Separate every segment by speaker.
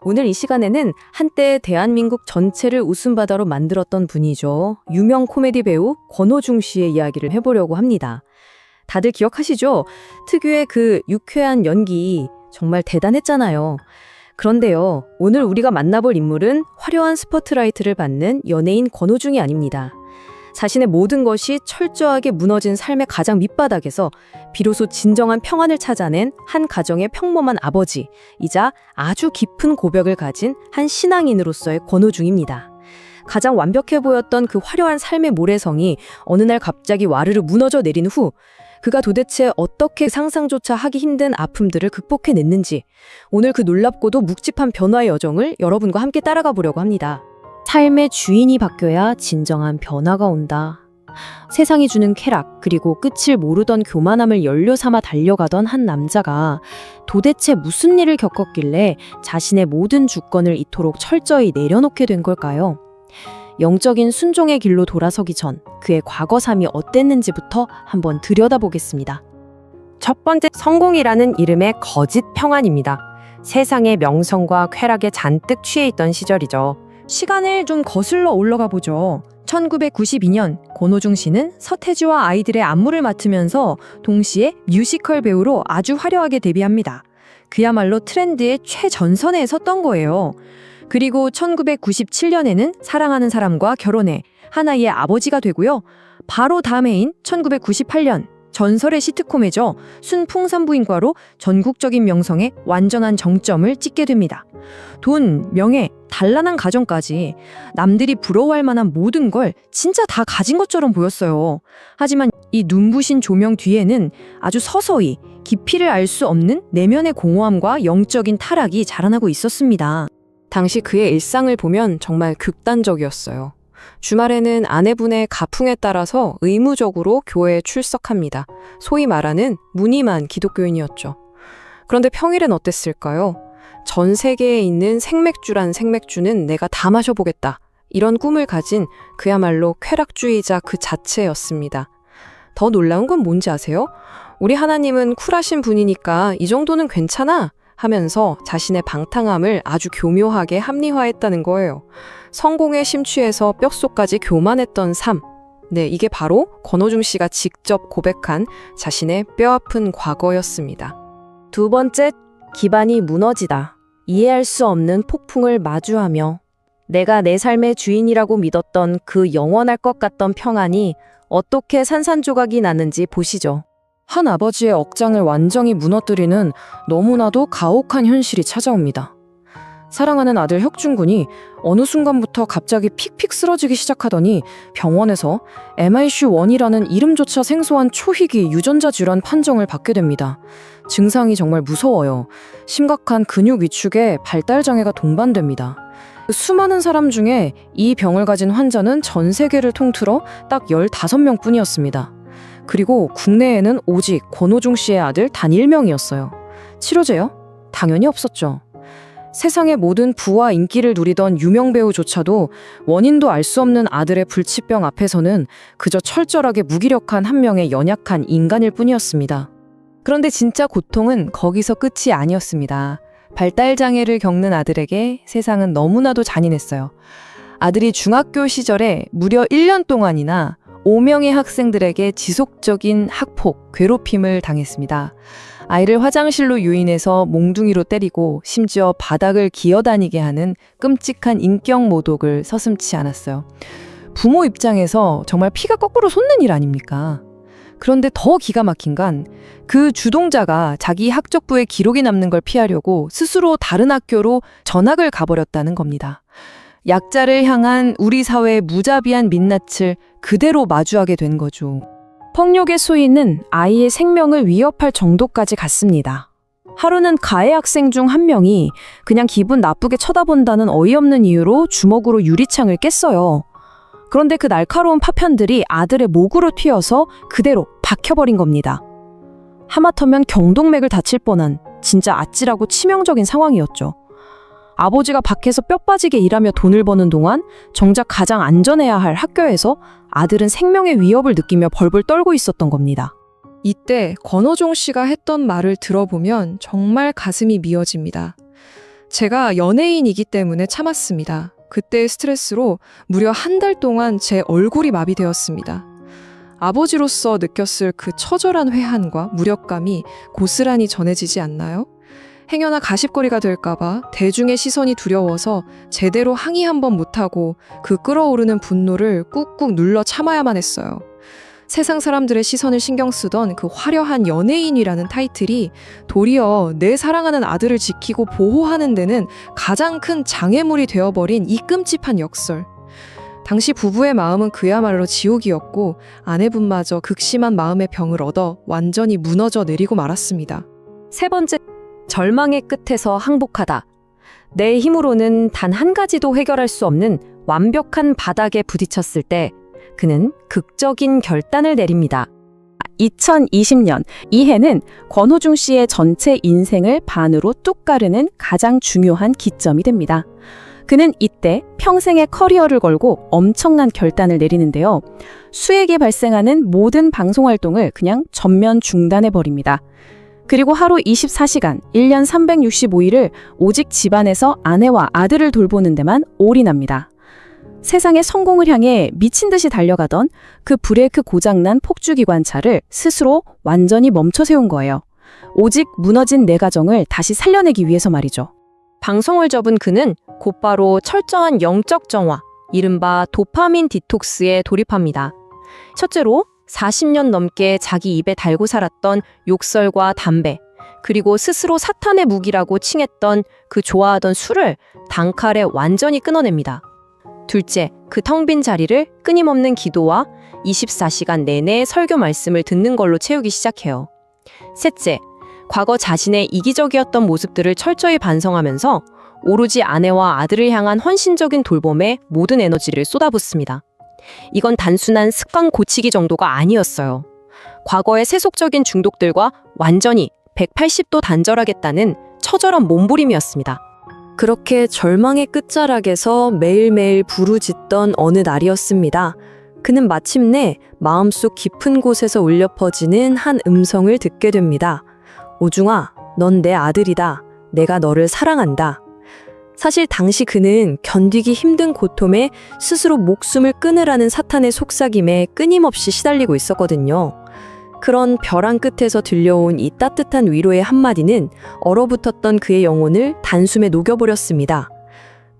Speaker 1: 오늘 이 시간에는 한때 대한민국 전체를 웃음바다로 만들었던 분이죠. 유명 코미디 배우 권오중 씨의 이야기를 해보려고 합니다. 다들 기억하시죠? 특유의 그 유쾌한 연기 정말 대단했잖아요. 그런데요, 오늘 우리가 만나볼 인물은 화려한 스포트라이트를 받는 연예인 권오중이 아닙니다. 자신의 모든 것이 철저하게 무너진 삶의 가장 밑바닥에서 비로소 진정한 평안을 찾아낸 한 가정의 평범한 아버지이자 아주 깊은 고벽을 가진 한 신앙인으로서의 권오중입니다. 가장 완벽해 보였던 그 화려한 삶의 모래성이 어느 날 갑자기 와르르 무너져 내린 후 그가 도대체 어떻게 상상조차 하기 힘든 아픔들을 극복해냈는지 오늘 그 놀랍고도 묵직한 변화의 여정을 여러분과 함께 따라가 보려고 합니다. 삶의 주인이 바뀌어야 진정한 변화가 온다. 세상이 주는 쾌락 그리고 끝을 모르던 교만함을 연료 삼아 달려가던 한 남자가 도대체 무슨 일을 겪었길래 자신의 모든 주권을 이토록 철저히 내려놓게 된 걸까요? 영적인 순종의 길로 돌아서기 전 그의 과거 삶이 어땠는지부터 한번 들여다보겠습니다. 첫 번째, 성공이라는 이름의 거짓 평안입니다. 세상의 명성과 쾌락에 잔뜩 취해 있던 시절이죠. 시간을 좀 거슬러 올라가 보죠. 1992년 권오중 씨는 서태지와 아이들의 안무를 맡으면서 동시에 뮤지컬 배우로 아주 화려하게 데뷔합니다. 그야말로 트렌드의 최전선에 섰던 거예요. 그리고 1997년에는 사랑하는 사람과 결혼해 하나의 아버지가 되고요. 바로 다음 해인 1998년 전설의 시트콤이죠. 순풍산부인과로 전국적인 명성에 완전한 정점을 찍게 됩니다. 돈, 명예, 단란한 가정까지 남들이 부러워할 만한 모든 걸 진짜 다 가진 것처럼 보였어요. 하지만 이 눈부신 조명 뒤에는 아주 서서히 깊이를 알 수 없는 내면의 공허함과 영적인 타락이 자라나고 있었습니다. 당시 그의 일상을 보면 정말 극단적이었어요. 주말에는 아내분의 가풍에 따라서 의무적으로 교회에 출석합니다. 소위 말하는 무늬만 기독교인이었죠. 그런데 평일엔 어땠을까요? 전 세계에 있는 생맥주란 생맥주는 내가 다 마셔보겠다. 이런 꿈을 가진 그야말로 쾌락주의자 그 자체였습니다. 더 놀라운 건 뭔지 아세요? 우리 하나님은 쿨하신 분이니까 이 정도는 괜찮아 하면서 자신의 방탕함을 아주 교묘하게 합리화했다는 거예요. 성공에 심취해서 뼛속까지 교만했던 삶. 네, 이게 바로 권오중 씨가 직접 고백한 자신의 뼈아픈 과거였습니다. 두 번째, 기반이 무너지다. 이해할 수 없는 폭풍을 마주하며 내가 내 삶의 주인이라고 믿었던 그 영원할 것 같던 평안이 어떻게 산산조각이 나는지 보시죠. 한 아버지의 억장을 완전히 무너뜨리는 너무나도 가혹한 현실이 찾아옵니다. 사랑하는 아들 혁준 군이 어느 순간부터 갑자기 픽픽 쓰러지기 시작하더니 병원에서 MIC1이라는 이름조차 생소한 초희귀 유전자 질환 판정을 받게 됩니다. 증상이 정말 무서워요. 심각한 근육 위축에 발달 장애가 동반됩니다. 수많은 사람 중에 이 병을 가진 환자는 전 세계를 통틀어 딱 15명 뿐이었습니다. 그리고 국내에는 오직 권오중 씨의 아들 단 1명이었어요. 치료제요? 당연히 없었죠. 세상의 모든 부와 인기를 누리던 유명 배우조차도 원인도 알 수 없는 아들의 불치병 앞에서는 그저 철저하게 무기력한 한 명의 연약한 인간일 뿐이었습니다. 그런데 진짜 고통은 거기서 끝이 아니었습니다. 발달장애를 겪는 아들에게 세상은 너무나도 잔인했어요. 아들이 중학교 시절에 무려 1년 동안이나 5명의 학생들에게 지속적인 학폭, 괴롭힘을 당했습니다. 아이를 화장실로 유인해서 몽둥이로 때리고 심지어 바닥을 기어다니게 하는 끔찍한 인격 모독을 서슴지 않았어요. 부모 입장에서 정말 피가 거꾸로 솟는 일 아닙니까? 그런데 더 기가 막힌 건 그 주동자가 자기 학적부에 기록이 남는 걸 피하려고 스스로 다른 학교로 전학을 가버렸다는 겁니다. 약자를 향한 우리 사회의 무자비한 민낯을 그대로 마주하게 된 거죠. 폭력의 수위는 아이의 생명을 위협할 정도까지 갔습니다. 하루는 가해 학생 중 한 명이 그냥 기분 나쁘게 쳐다본다는 어이없는 이유로 주먹으로 유리창을 깼어요. 그런데 그 날카로운 파편들이 아들의 목으로 튀어서 그대로 박혀버린 겁니다. 하마터면 경동맥을 다칠 뻔한 진짜 아찔하고 치명적인 상황이었죠. 아버지가 밖에서 뼈 빠지게 일하며 돈을 버는 동안 정작 가장 안전해야 할 학교에서 아들은 생명의 위협을 느끼며 벌벌 떨고 있었던 겁니다. 이때 권오중 씨가 했던 말을 들어보면 정말 가슴이 미어집니다.
Speaker 2: 제가 연예인이기 때문에 참았습니다. 그때의 스트레스로 무려 한 달 동안 제 얼굴이 마비되었습니다. 아버지로서 느꼈을 그 처절한 회한과 무력감이 고스란히 전해지지 않나요? 행여나 가십거리가 될까봐 대중의 시선이 두려워서 제대로 항의 한번 못하고 그 끓어오르는 분노를 꾹꾹 눌러 참아야만 했어요. 세상 사람들의 시선을 신경 쓰던 그 화려한 연예인이라는 타이틀이 도리어 내 사랑하는 아들을 지키고 보호하는 데는 가장 큰 장애물이 되어버린 이 끔찍한 역설. 당시 부부의 마음은 그야말로 지옥이었고 아내분마저 극심한 마음의 병을 얻어 완전히 무너져 내리고 말았습니다.
Speaker 1: 세 번째, 절망의 끝에서 항복하다. 내 힘으로는 단 한 가지도 해결할 수 없는 완벽한 바닥에 부딪혔을 때 그는 극적인 결단을 내립니다. 2020년 이 해는 권호중 씨의 전체 인생을 반으로 뚝 가르는 가장 중요한 기점이 됩니다. 그는 이때 평생의 커리어를 걸고 엄청난 결단을 내리는데요. 수액에 발생하는 모든 방송 활동을 그냥 전면 중단해버립니다. 그리고 하루 24시간, 1년 365일을 오직 집안에서 아내와 아들을 돌보는 데만 올인합니다. 세상의 성공을 향해 미친 듯이 달려가던 그 브레이크 고장난 폭주기관차를 스스로 완전히 멈춰 세운 거예요. 오직 무너진 내 가정을 다시 살려내기 위해서 말이죠. 방송을 접은 그는 곧바로 철저한 영적 정화, 이른바 도파민 디톡스에 돌입합니다. 첫째로 40년 넘게 자기 입에 달고 살았던 욕설과 담배, 그리고 스스로 사탄의 무기라고 칭했던 그 좋아하던 술을 단칼에 완전히 끊어냅니다. 둘째, 그 텅 빈 자리를 끊임없는 기도와 24시간 내내 설교 말씀을 듣는 걸로 채우기 시작해요. 셋째, 과거 자신의 이기적이었던 모습들을 철저히 반성하면서 오로지 아내와 아들을 향한 헌신적인 돌봄에 모든 에너지를 쏟아붓습니다. 이건 단순한 습관 고치기 정도가 아니었어요. 과거의 세속적인 중독들과 완전히 180도 단절하겠다는 처절한 몸부림이었습니다. 그렇게 절망의 끝자락에서 매일매일 부르짖던 어느 날이었습니다. 그는 마침내 마음속 깊은 곳에서 울려 퍼지는 한 음성을 듣게 됩니다. 오중아, 넌 내 아들이다. 내가 너를 사랑한다. 사실 당시 그는 견디기 힘든 고통에 스스로 목숨을 끊으라는 사탄의 속삭임에 끊임없이 시달리고 있었거든요. 그런 벼랑 끝에서 들려온 이 따뜻한 위로의 한마디는 얼어붙었던 그의 영혼을 단숨에 녹여버렸습니다.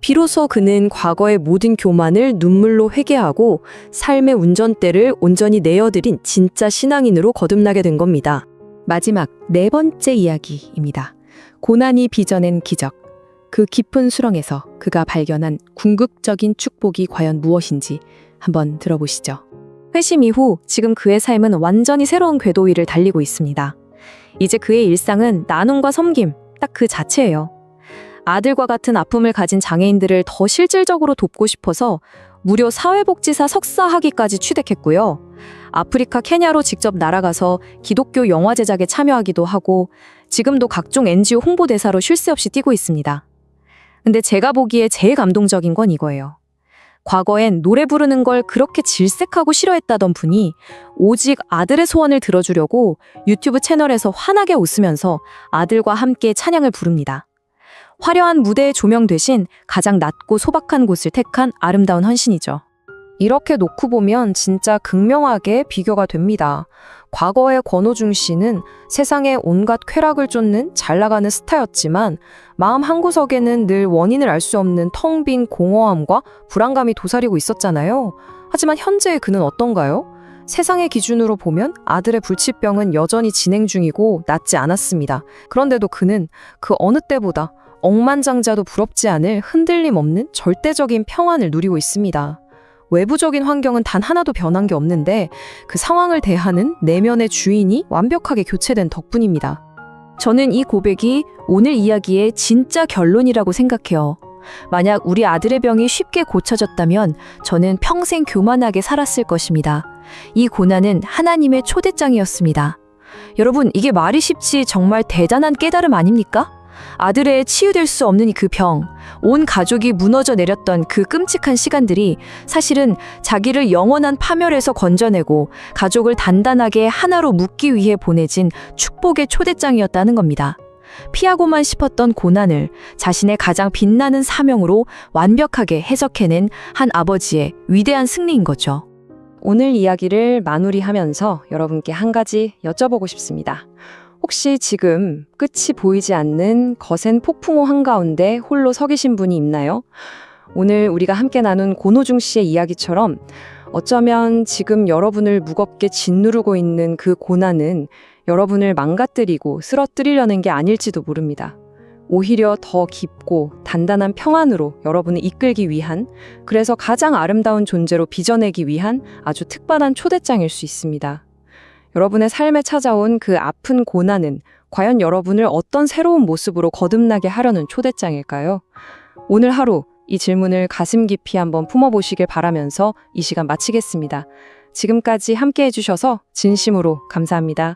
Speaker 1: 비로소 그는 과거의 모든 교만을 눈물로 회개하고 삶의 운전대를 온전히 내어드린 진짜 신앙인으로 거듭나게 된 겁니다. 마지막 네 번째 이야기입니다. 고난이 빚어낸 기적. 그 깊은 수렁에서 그가 발견한 궁극적인 축복이 과연 무엇인지 한번 들어보시죠. 회심 이후 지금 그의 삶은 완전히 새로운 궤도 위를 달리고 있습니다. 이제 그의 일상은 나눔과 섬김, 딱 그 자체예요. 아들과 같은 아픔을 가진 장애인들을 더 실질적으로 돕고 싶어서 무려 사회복지사 석사 학위까지 취득했고요. 아프리카 케냐로 직접 날아가서 기독교 영화 제작에 참여하기도 하고 지금도 각종 NGO 홍보대사로 쉴 새 없이 뛰고 있습니다. 근데 제가 보기에 제일 감동적인 건 이거예요. 과거엔 노래 부르는 걸 그렇게 질색하고 싫어했다던 분이 오직 아들의 소원을 들어주려고 유튜브 채널에서 환하게 웃으면서 아들과 함께 찬양을 부릅니다. 화려한 무대의 조명 대신 가장 낮고 소박한 곳을 택한 아름다운 헌신이죠. 이렇게 놓고 보면 진짜 극명하게 비교가 됩니다. 과거의 권호중 씨는 세상에 온갖 쾌락을 쫓는 잘 나가는 스타였지만 마음 한구석에는 늘 원인을 알 수 없는 텅 빈 공허함과 불안감이 도사리고 있었잖아요. 하지만 현재의 그는 어떤가요? 세상의 기준으로 보면 아들의 불치병은 여전히 진행 중이고 낫지 않았습니다. 그런데도 그는 그 어느 때보다 억만장자도 부럽지 않을 흔들림 없는 절대적인 평안을 누리고 있습니다. 외부적인 환경은 단 하나도 변한 게 없는데 그 상황을 대하는 내면의 주인이 완벽하게 교체된 덕분입니다. 저는 이 고백이 오늘 이야기의 진짜 결론이라고 생각해요. 만약 우리 아들의 병이 쉽게 고쳐졌다면 저는 평생 교만하게 살았을 것입니다. 이 고난은 하나님의 초대장이었습니다. 여러분, 이게 말이 쉽지 정말 대단한 깨달음 아닙니까? 아들의 치유될 수 없는 그 병, 온 가족이 무너져 내렸던 그 끔찍한 시간들이 사실은 자기를 영원한 파멸에서 건져내고 가족을 단단하게 하나로 묶기 위해 보내진 축복의 초대장이었다는 겁니다. 피하고만 싶었던 고난을 자신의 가장 빛나는 사명으로 완벽하게 해석해낸 한 아버지의 위대한 승리인 거죠.
Speaker 2: 오늘 이야기를 마무리하면서 여러분께 한 가지 여쭤보고 싶습니다. 혹시 지금 끝이 보이지 않는 거센 폭풍우 한가운데 홀로 서 계신 분이 있나요? 오늘 우리가 함께 나눈 고노중 씨의 이야기처럼 어쩌면 지금 여러분을 무겁게 짓누르고 있는 그 고난은 여러분을 망가뜨리고 쓰러뜨리려는 게 아닐지도 모릅니다. 오히려 더 깊고 단단한 평안으로 여러분을 이끌기 위한, 그래서 가장 아름다운 존재로 빚어내기 위한 아주 특별한 초대장일 수 있습니다. 여러분의 삶에 찾아온 그 아픈 고난은 과연 여러분을 어떤 새로운 모습으로 거듭나게 하려는 초대장일까요? 오늘 하루 이 질문을 가슴 깊이 한번 품어보시길 바라면서 이 시간 마치겠습니다. 지금까지 함께 해주셔서 진심으로 감사합니다.